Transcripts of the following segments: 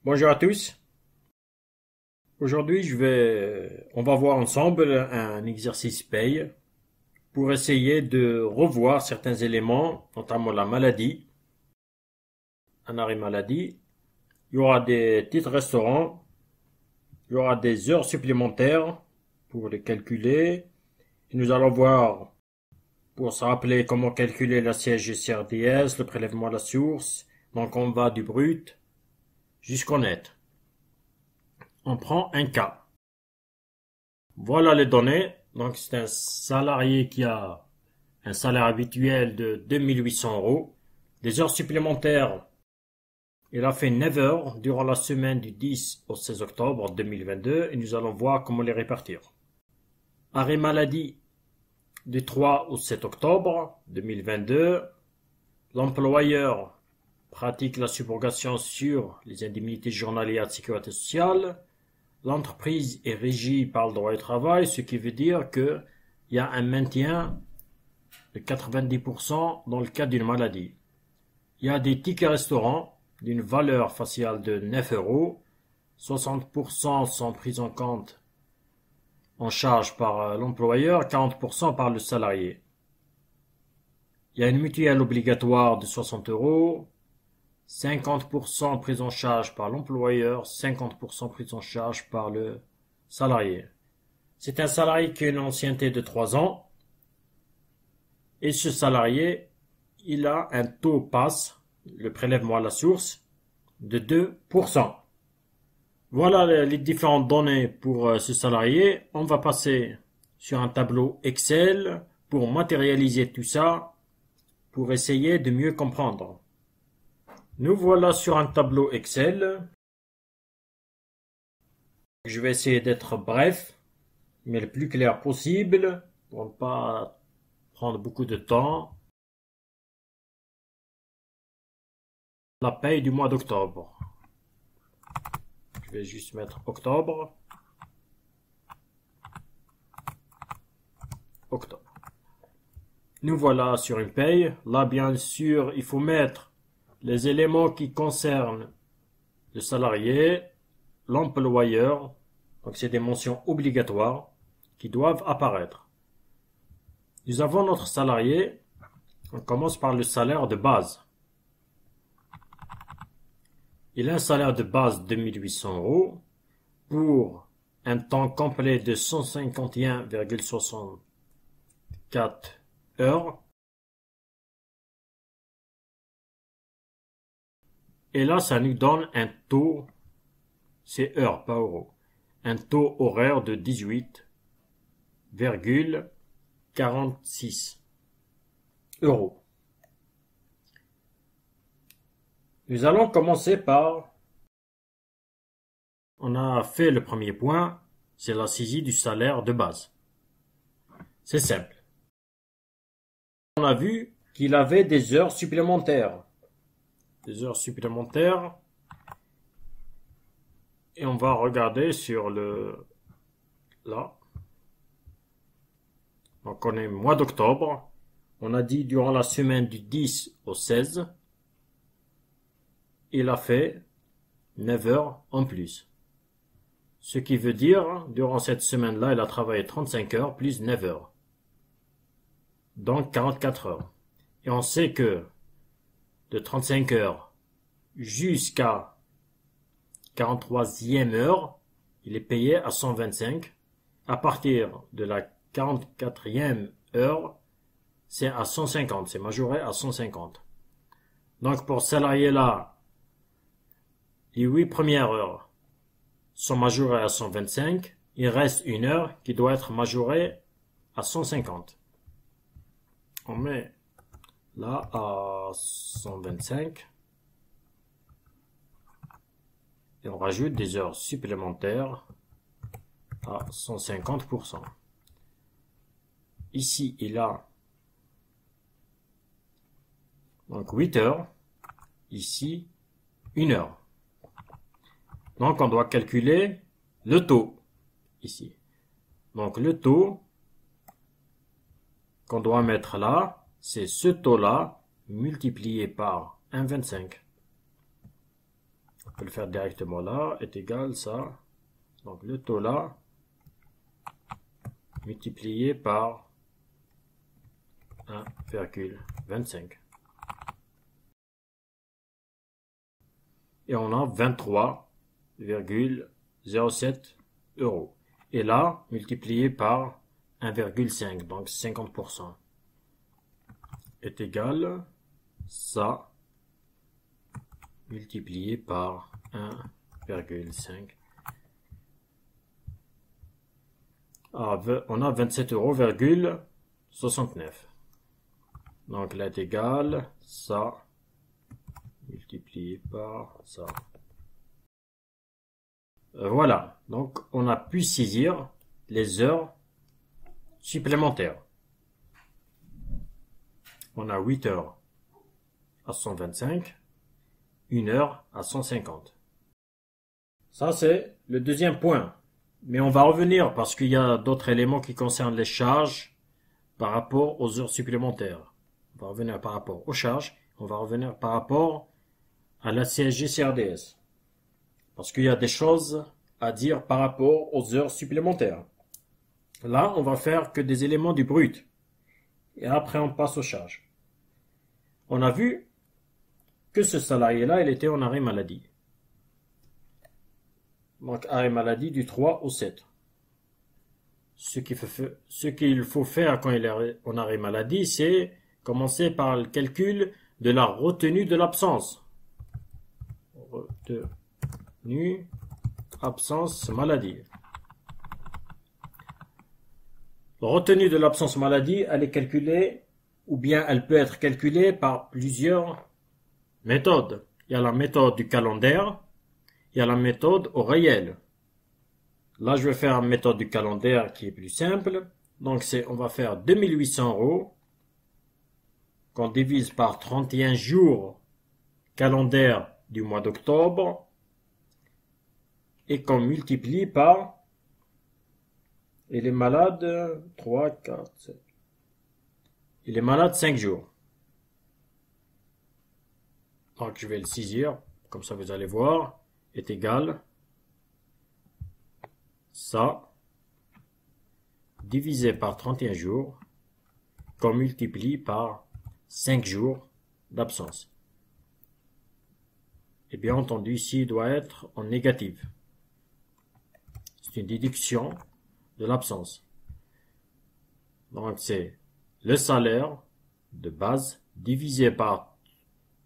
Bonjour à tous. Aujourd'hui, on va voir ensemble un exercice paye pour essayer de revoir certains éléments, notamment la maladie, un arrêt maladie. Il y aura des titres restaurants, il y aura des heures supplémentaires pour les calculer. Et nous allons voir, pour se rappeler comment calculer la CSG-CRDS, le prélèvement à la source. Donc on va du brut jusqu'au net. On prend un cas. Voilà les données. Donc c'est un salarié qui a un salaire habituel de 2800 euros. Des heures supplémentaires, il a fait 9 heures durant la semaine du 10 au 16 octobre 2022 et nous allons voir comment les répartir. Arrêt maladie du 3 au 7 octobre 2022. L'employeur pratique la subrogation sur les indemnités journalières de sécurité sociale. L'entreprise est régie par le droit du travail, ce qui veut dire qu'il y a un maintien de 90% dans le cas d'une maladie. Il y a des tickets restaurants d'une valeur faciale de 9 euros. 60% sont pris en compte en charge par l'employeur, 40% par le salarié. Il y a une mutuelle obligatoire de 60 euros. 50% pris en charge par l'employeur, 50% pris en charge par le salarié. C'est un salarié qui a une ancienneté de 3 ans. Et ce salarié, il a un taux passe, le prélèvement à la source, de 2%. Voilà les différentes données pour ce salarié. On va passer sur un tableau Excel pour matérialiser tout ça, pour essayer de mieux comprendre. Nous voilà sur un tableau Excel. Je vais essayer d'être bref, mais le plus clair possible, pour ne pas prendre beaucoup de temps. La paye du mois d'octobre. Je vais juste mettre octobre. Octobre. Nous voilà sur une paye. Là, bien sûr, il faut mettre les éléments qui concernent le salarié, l'employeur. Donc, c'est des mentions obligatoires qui doivent apparaître. Nous avons notre salarié. On commence par le salaire de base. Il a un salaire de base de 1800 euros pour un temps complet de 151,64 heures. Et là, ça nous donne un taux, c'est heures, pas euros, un taux horaire de 18,46 euros. Nous allons commencer par, on a fait le premier point, c'est la saisie du salaire de base. C'est simple. On a vu qu'il avait des heures supplémentaires. Des heures supplémentaires. Et on va regarder sur le, là. Donc on est mois d'octobre. On a dit durant la semaine du 10 au 16. Il a fait 9 heures en plus. Ce qui veut dire, durant cette semaine-là, il a travaillé 35 heures plus 9 heures. Donc 44 heures. Et on sait que de 35 heures jusqu'à 43e heure, il est payé à 125. À partir de la 44e heure, c'est à 150. C'est majoré à 150. Donc pour ce salarié-là, les 8 premières heures sont majorées à 125. Il reste une heure qui doit être majorée à 150. On met là à 125. Et on rajoute des heures supplémentaires à 150%. Ici, il a donc 8 heures. Ici, 1 heure. Donc, on doit calculer le taux ici. Donc, le taux qu'on doit mettre là, c'est ce taux-là multiplié par 1,25. peut le faire directement là, est égal ça. Donc le taux là, multiplié par 1,25. Et on a 23,07 euros. Et là, multiplié par 1,5, donc 50%, est égal ça multiplié par 1,5. On a 27,69 €. Donc là est égal ça multiplié par ça. Voilà, donc on a pu saisir les heures supplémentaires. On a 8 heures à 125, 1 heure à 150. Ça c'est le deuxième point. Mais on va revenir parce qu'il y a d'autres éléments qui concernent les charges par rapport aux heures supplémentaires. On va revenir par rapport aux charges, on va revenir par rapport à la CSG-CRDS. Parce qu'il y a des choses à dire par rapport aux heures supplémentaires. Là, on va faire que des éléments du brut. Et après, on passe aux charges. On a vu que ce salarié-là, il était en arrêt maladie. Donc, arrêt maladie du 3 au 7. Ce qu'il faut faire quand il est en arrêt maladie, c'est commencer par le calcul de la retenue de l'absence. Retenue, absence, maladie. La retenue de l'absence maladie, elle est calculée, ou bien elle peut être calculée par plusieurs méthodes. Il y a la méthode du calendaire, il y a la méthode au réel. Là, je vais faire une méthode du calendaire qui est plus simple. Donc, on va faire 2800 € qu'on divise par 31 jours calendaire du mois d'octobre et qu'on multiplie par, il est malade 3, 4, 7. Il est malade 5 jours. Donc, je vais le saisir, comme ça vous allez voir, est égal ça divisé par 31 jours qu'on multiplie par 5 jours d'absence. Et bien entendu, ici, il doit être en négatif. C'est une déduction de l'absence. Donc, c'est le salaire de base divisé par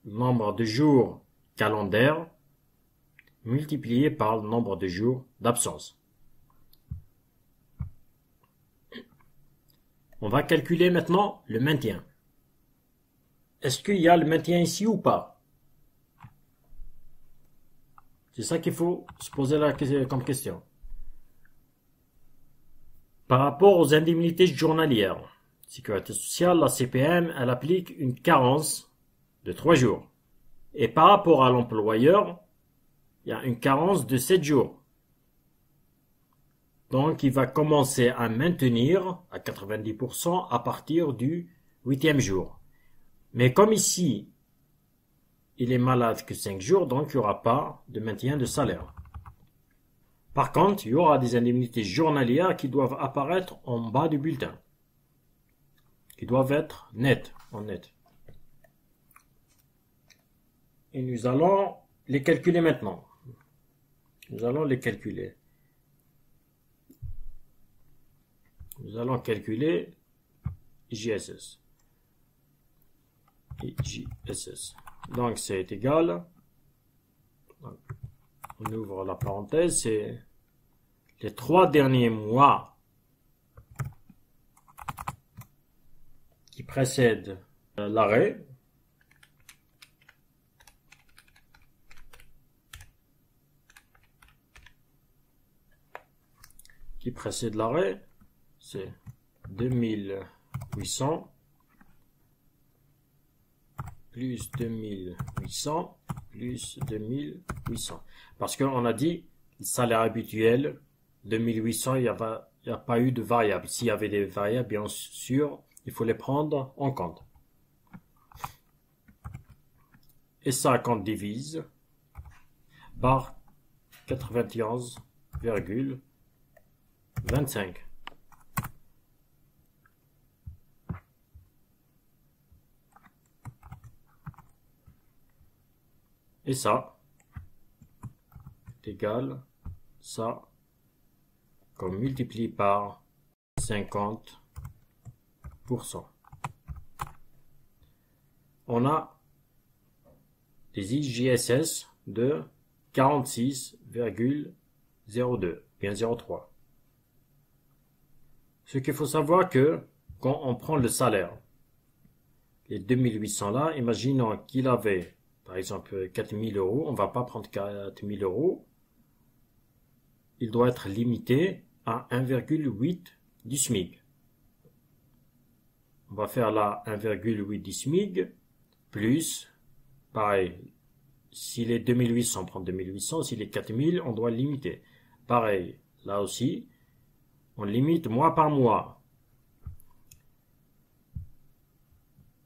le nombre de jours calendaires multiplié par le nombre de jours d'absence. On va calculer maintenant le maintien. Est-ce qu'il y a le maintien ici ou pas? C'est ça qu'il faut se poser comme question. Par rapport aux indemnités journalières, Sécurité sociale, la CPM, elle applique une carence de 3 jours. Et par rapport à l'employeur, il y a une carence de 7 jours. Donc, il va commencer à maintenir à 90% à partir du 8e jour. Mais comme ici, il est malade que 5 jours, donc il n'y aura pas de maintien de salaire. Par contre, il y aura des indemnités journalières qui doivent apparaître en bas du bulletin, qui doivent être nettes, en net. Et nous allons les calculer maintenant. Nous allons les calculer. Nous allons calculer JSS. Et JSS. Donc c'est égal. Donc, on ouvre la parenthèse. C'est les 3 derniers mois qui précèdent l'arrêt. Qui précède l'arrêt. C'est 2800 plus 2800 plus 2800. Parce qu'on a dit le salaire habituel, 2800, il n'y a pas eu de variable. S'il y avait des variables, bien sûr, il faut les prendre en compte. Et ça, quand on divise, par 91,25. Et ça est égal ça qu'on multiplie par 50%. On a des IJSS de 46,02, bien 0,3. Ce qu'il faut savoir que quand on prend le salaire, les 2800 là, imaginons qu'il avait par exemple 4000 euros, on ne va pas prendre 4000 euros, il doit être limité à 1,8 du SMIC. On va faire là 1,8 du SMIC, plus, pareil, s'il est 2800, on prend 2800, s'il est 4000, on doit limiter. Pareil, là aussi, on limite mois par mois.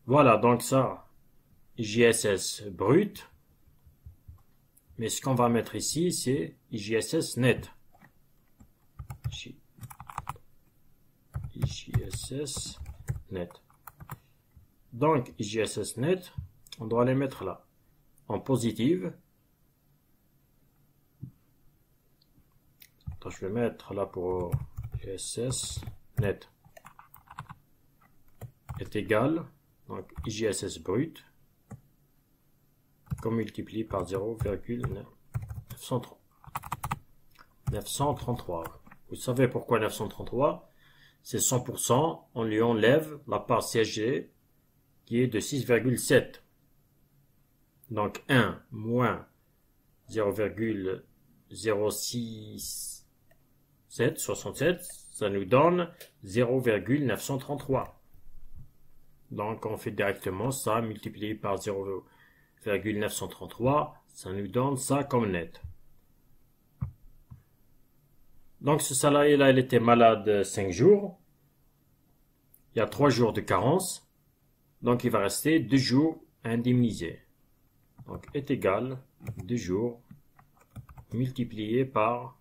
Voilà, donc ça, IJSS brut. Mais ce qu'on va mettre ici, c'est IJSS net. IJSS net. Donc, IJSS net, on doit les mettre là, en positive. Donc, je vais mettre là pour IJSS net est égal, donc IJSS brut, qu'on multiplie par 0,933. Vous savez pourquoi 933? C'est 100%, on lui enlève la part CSG qui est de 6,7. Donc 1 moins 0,067, ça nous donne 0,933. Donc on fait directement ça multiplié par 0,933, ça nous donne ça comme net. Donc ce salarié-là, il était malade 5 jours. Il y a 3 jours de carence. Donc il va rester 2 jours indemnisés. Donc est égal 2 jours multiplié par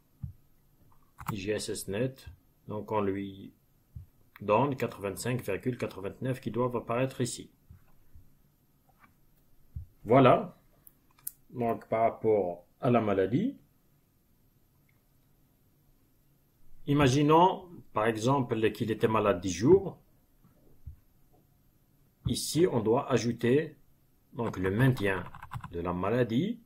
IJSS net. Donc on lui donne 85,89 qui doivent apparaître ici. Voilà. Donc par rapport à la maladie. Imaginons, par exemple, qu'il était malade 10 jours. Ici, on doit ajouter donc, le maintien de la maladie,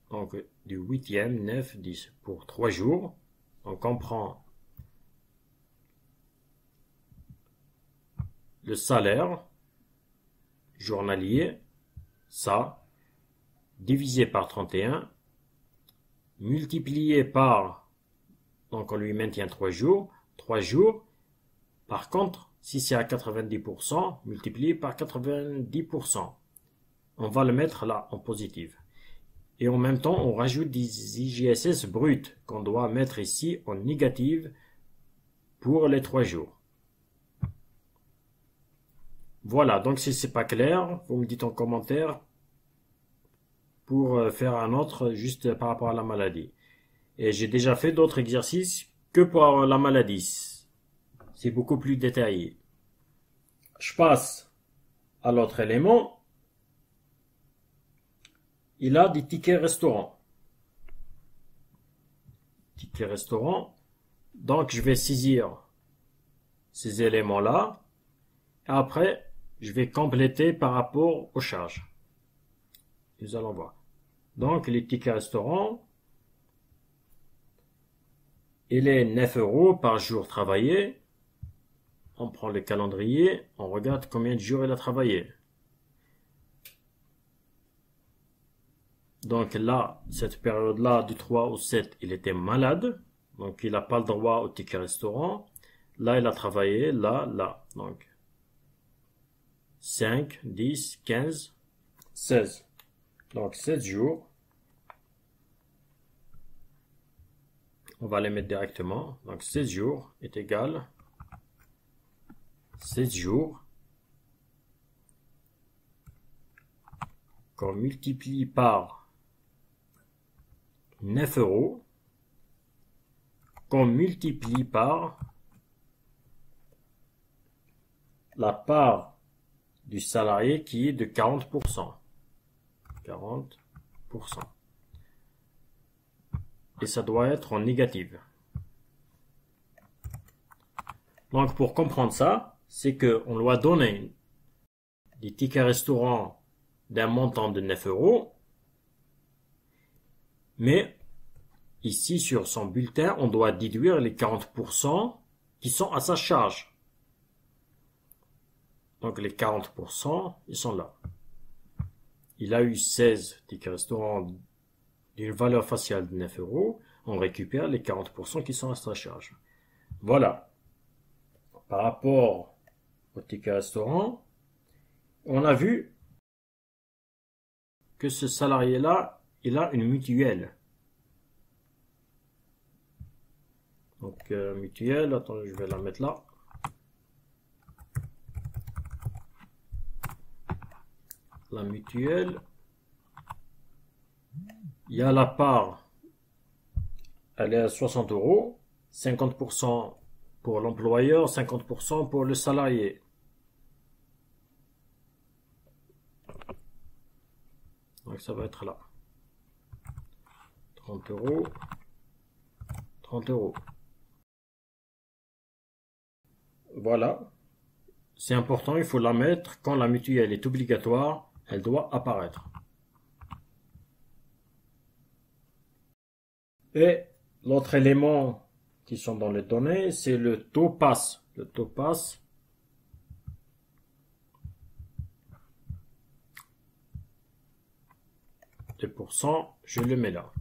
donc du 8e, 9, 10, pour 3 jours. Donc, on prend le salaire journalier, ça, divisé par 31, multiplié par... Donc, on lui maintient 3 jours. 3 jours. Par contre, si c'est à 90%, multiplié par 90%. On va le mettre là, en positif. Et en même temps, on rajoute des IJSS bruts qu'on doit mettre ici en négative pour les 3 jours. Voilà, donc si c'est pas clair, vous me dites en commentaire pour faire un autre juste par rapport à la maladie. Et j'ai déjà fait d'autres exercices que pour la maladie. C'est beaucoup plus détaillé. Je passe à l'autre élément. Il a des tickets restaurants. Tickets restaurants. Donc, je vais saisir ces éléments-là. Après, je vais compléter par rapport aux charges. Nous allons voir. Donc, les tickets restaurants. Il est 9 € par jour travaillé. On prend le calendrier, on regarde combien de jours il a travaillé. Donc là, cette période-là, du 3 au 7, il était malade. Donc il n'a pas le droit au ticket restaurant. Là, il a travaillé, là, là. Donc 5, 10, 15, 16. Donc 7 jours. On va les mettre directement. Donc 16 jours est égal 16 jours qu'on multiplie par 9 euros qu'on multiplie par la part du salarié qui est de 40%. 40%. Et ça doit être en négative. Donc pour comprendre ça, c'est qu'on doit donner des tickets restaurant d'un montant de 9 euros. Mais ici sur son bulletin, on doit déduire les 40% qui sont à sa charge. Donc les 40%, ils sont là. Il a eu 16 tickets restaurant d'une valeur faciale de 9 euros. On récupère les 40% qui sont à sa charge. Voilà. Par rapport au ticket restaurant, on a vu que ce salarié-là, il a une mutuelle. Donc mutuelle, attendez, je vais la mettre là. La mutuelle, il y a la part, elle est à 60 euros, 50% pour l'employeur, 50% pour le salarié. Donc ça va être là. 30 euros, 30 euros. Voilà. C'est important, il faut la mettre quand la mutuelle est obligatoire, elle doit apparaître. Et l'autre élément qui sont dans les données, c'est le taux passe. Le taux passe, les pourcents, je le mets là.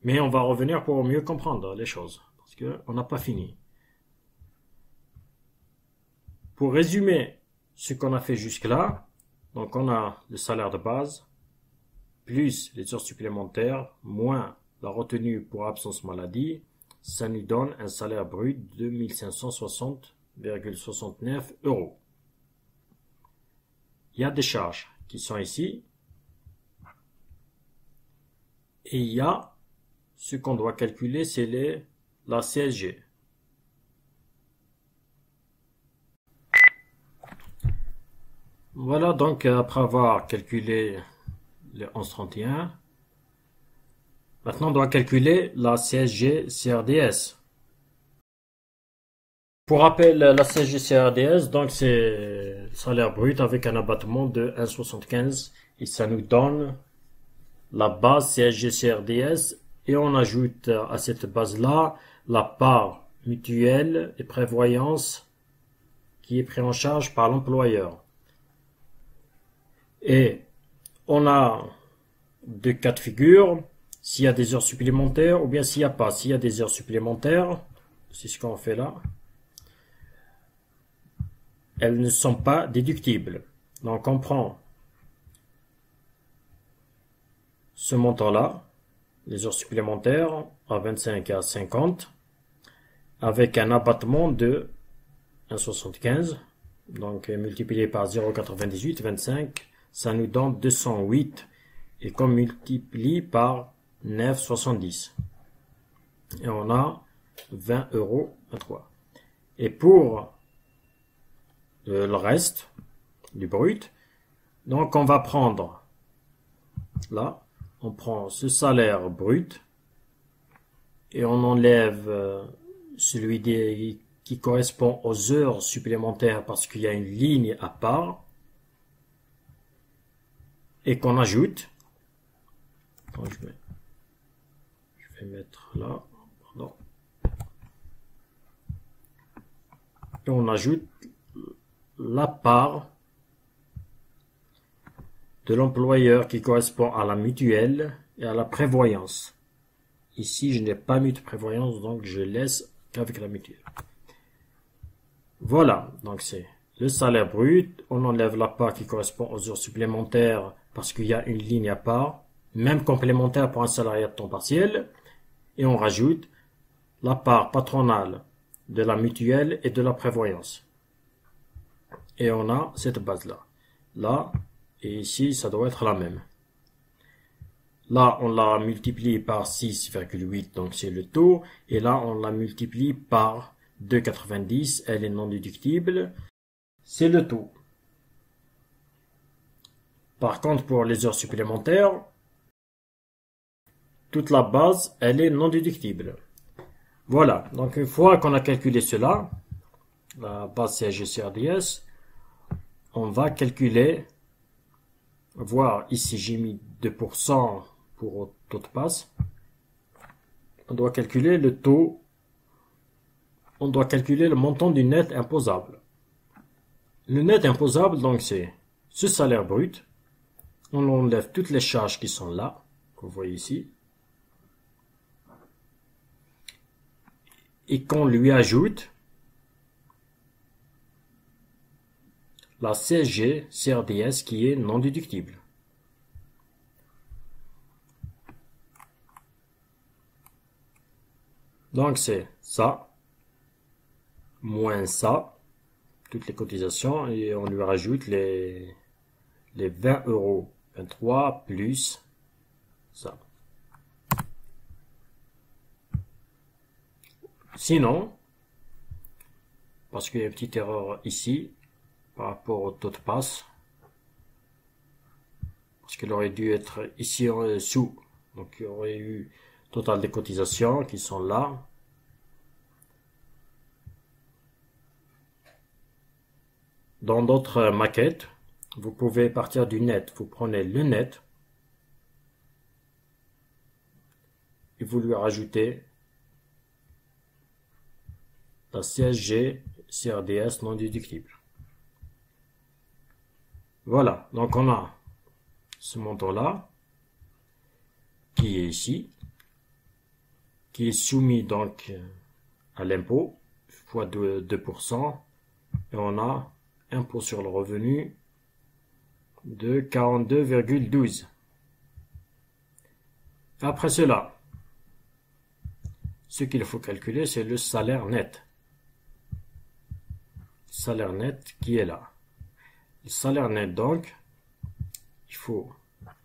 Mais on va revenir pour mieux comprendre les choses, parce qu'on n'a pas fini. Pour résumer ce qu'on a fait jusque-là, donc on a le salaire de base, plus les heures supplémentaires, moins la retenue pour absence maladie, ça nous donne un salaire brut de 1560,69 euros. Il y a des charges qui sont ici, et il y a ce qu'on doit calculer, c'est la CSG. Voilà, donc après avoir calculé le 1131, maintenant on doit calculer la CSG CRDS. Pour rappel, la CSG CRDS, donc c'est le salaire brut avec un abattement de 1,75 et ça nous donne la base CSG CRDS et on ajoute à cette base-là la part mutuelle et prévoyance qui est prise en charge par l'employeur. Et on a deux cas de figure, s'il y a des heures supplémentaires ou bien s'il n'y a pas. S'il y a des heures supplémentaires, c'est ce qu'on fait là, elles ne sont pas déductibles. Donc on prend ce montant-là, les heures supplémentaires, à 25 et à 50, avec un abattement de 1,75, donc multiplié par 0,98, 25, ça nous donne 208, et qu'on multiplie par 9,70. Et on a 20,23 euros. Et pour le reste du brut, donc on va prendre, là, on prend ce salaire brut, et on enlève celui qui correspond aux heures supplémentaires parce qu'il y a une ligne à part, et qu'on ajoute, je vais mettre là, pardon, et on ajoute la part de l'employeur qui correspond à la mutuelle et à la prévoyance. Ici, je n'ai pas mis de prévoyance, donc je laisse qu'avec la mutuelle. Voilà, donc c'est le salaire brut, on enlève la part qui correspond aux heures supplémentaires parce qu'il y a une ligne à part, même complémentaire pour un salarié de temps partiel, et on rajoute la part patronale de la mutuelle et de la prévoyance. Et on a cette base-là. Là, et ici, ça doit être la même. Là, on l'a multiplié par 6,8, donc c'est le taux. Et là, on l'a multiplié par 2,90, elle est non déductible, c'est le taux. Par contre, pour les heures supplémentaires, toute la base, elle est non déductible. Voilà, donc une fois qu'on a calculé cela, la base CSG-CRDS, on va calculer, voir ici j'ai mis 2% pour taux de passe. On doit calculer le taux, on doit calculer le montant du net imposable. Le net imposable, donc c'est ce salaire brut. On enlève toutes les charges qui sont là, que vous voyez ici. Et qu'on lui ajoute la CSG, CRDS qui est non déductible. Donc c'est ça, moins ça, toutes les cotisations, et on lui rajoute les 20 euros, 23 plus ça. Sinon, parce qu'il y a une petite erreur ici, par rapport au taux de passe, parce qu'il aurait dû être ici en dessous, donc il y aurait eu total des cotisations qui sont là. Dans d'autres maquettes, vous pouvez partir du net, vous prenez le net, et vous lui rajoutez la CSG, CRDS non déductible. Voilà, donc on a ce montant-là, qui est ici, qui est soumis donc à l'impôt, fois 2%, et on a impôt sur le revenu de 42,12. Après cela, ce qu'il faut calculer, c'est le salaire net. Le salaire net qui est là. Le salaire net, donc, il faut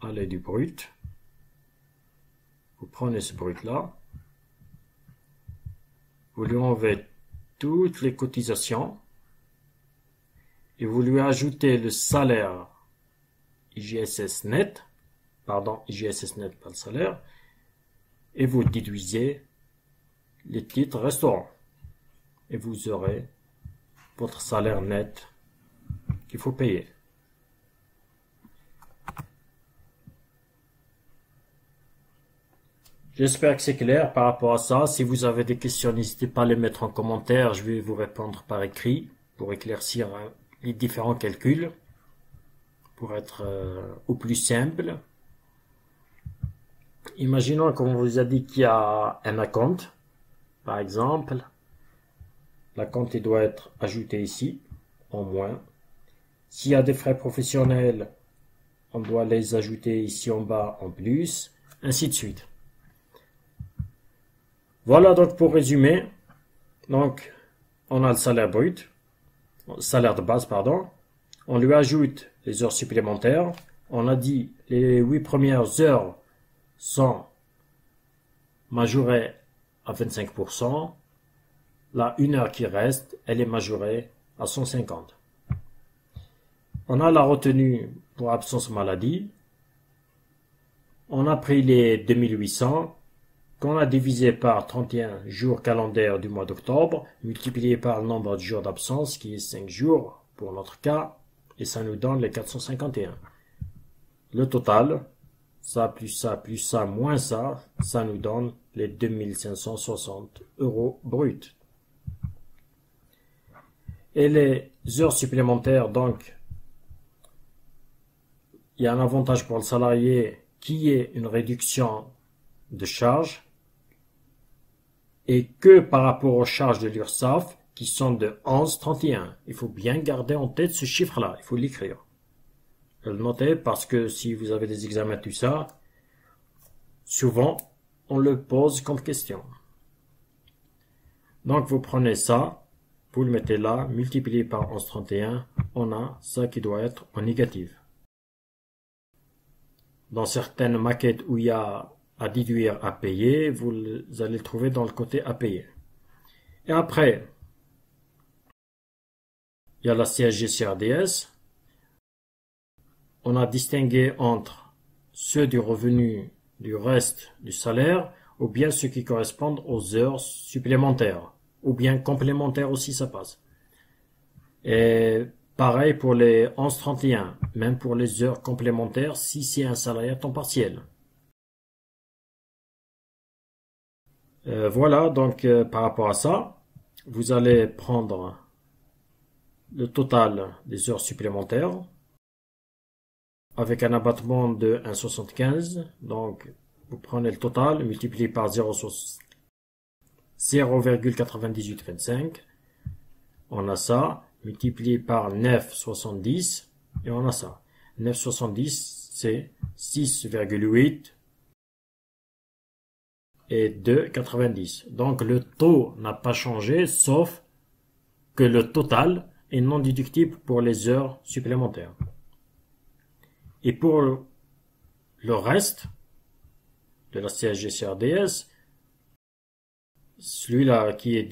aller du brut. Vous prenez ce brut-là. Vous lui enlevez toutes les cotisations. Et vous lui ajoutez le salaire IGSS net. Pardon, IGSS net, pas le salaire. Et vous déduisez les titres restaurants. Et vous aurez votre salaire net qu'il faut payer. J'espère que c'est clair par rapport à ça. Si vous avez des questions, n'hésitez pas à les mettre en commentaire. Je vais vous répondre par écrit pour éclaircir les différents calculs, pour être au plus simple. Imaginons qu'on vous a dit qu'il y a un acompte, par exemple. L'acompte il doit être ajouté ici, en moins. S'il y a des frais professionnels, on doit les ajouter ici en bas en plus, ainsi de suite. Voilà donc pour résumer. Donc, on a le salaire brut, salaire de base, pardon. On lui ajoute les heures supplémentaires. On a dit les 8 premières heures sont majorées à 25%. La 1 heure qui reste, elle est majorée à 150. On a la retenue pour absence maladie. On a pris les 2800 qu'on a divisé par 31 jours calendaires du mois d'octobre, multiplié par le nombre de jours d'absence qui est 5 jours pour notre cas, et ça nous donne les 451. Le total, ça plus ça moins ça, ça nous donne les 2560 euros bruts. Et les heures supplémentaires, donc, il y a un avantage pour le salarié qui est une réduction de charges et que par rapport aux charges de l'URSSAF qui sont de 11,31. Il faut bien garder en tête ce chiffre-là, il faut l'écrire. Le noter parce que si vous avez des examens, tout ça, souvent on le pose comme question. Donc vous prenez ça, vous le mettez là, multiplié par 11,31, on a ça qui doit être en négatif. dans certaines maquettes où il y a à déduire à payer, vous allez le trouver dans le côté à payer. Et après, il y a la CSG-CRDS. On a distingué entre ceux du revenu du reste du salaire ou bien ceux qui correspondent aux heures supplémentaires ou bien complémentaires aussi ça passe. Et pareil pour les 11,31, même pour les heures complémentaires si c'est un salarié à temps partiel. Voilà, donc par rapport à ça, vous allez prendre le total des heures supplémentaires avec un abattement de 1,75. Donc vous prenez le total multiplié par 0,9825. On a ça multiplié par 9,70 et on a ça. 9,70 c'est 6,8 et 2,90. Donc le taux n'a pas changé sauf que le total est non déductible pour les heures supplémentaires. Et pour le reste de la CSG-CRDS, celui-là qui est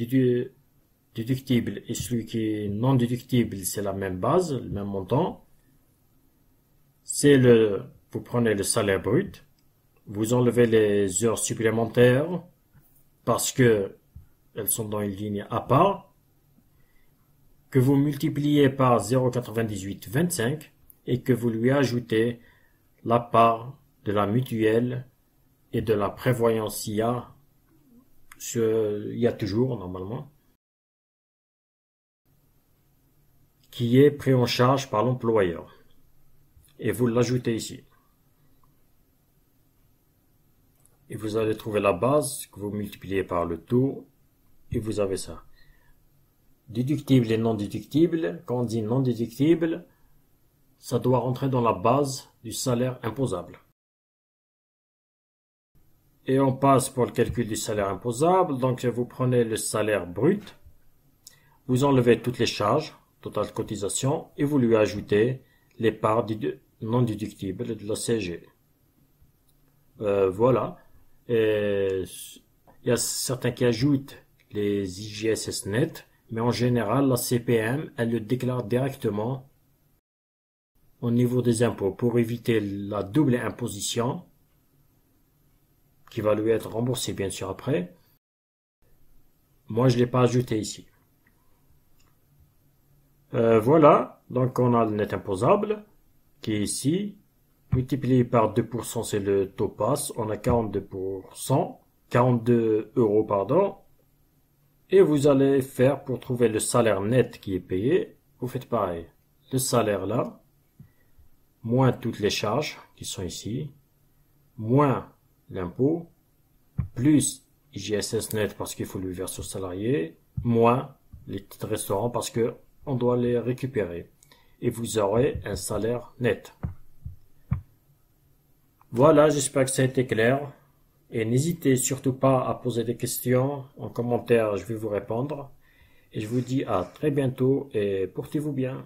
déductible et celui qui est non déductible, c'est la même base, le même montant. Vous prenez le salaire brut, vous enlevez les heures supplémentaires parce que elles sont dans une ligne à part, que vous multipliez par 0,9825 et que vous lui ajoutez la part de la mutuelle et de la prévoyance IA. Il y a toujours normalement, qui est pris en charge par l'employeur. Et vous l'ajoutez ici. Et vous allez trouver la base que vous multipliez par le taux et vous avez ça. Déductible et non déductible. Quand on dit non déductible, ça doit rentrer dans la base du salaire imposable. Et on passe pour le calcul du salaire imposable. Donc vous prenez le salaire brut, vous enlevez toutes les charges, totale cotisation, et vous lui ajoutez les parts non déductibles de la CSG. Voilà. Et il y a certains qui ajoutent les IGSS net, mais en général la CPM elle le déclare directement au niveau des impôts pour éviter la double imposition qui va lui être remboursée bien sûr après. Moi je ne l'ai pas ajouté ici. Voilà, donc on a le net imposable qui est ici, multiplié par 2%, c'est le taux passe, on a 42%, 42 euros pardon, et vous allez faire pour trouver le salaire net qui est payé, vous faites pareil, le salaire là, moins toutes les charges qui sont ici, moins l'impôt, plus IGSS net parce qu'il faut lui verser au salarié, moins les titres restaurants parce que on doit les récupérer. Et vous aurez un salaire net. Voilà, j'espère que ça a été clair. Et n'hésitez surtout pas à poser des questions en commentaire, je vais vous répondre. Et je vous dis à très bientôt et portez-vous bien.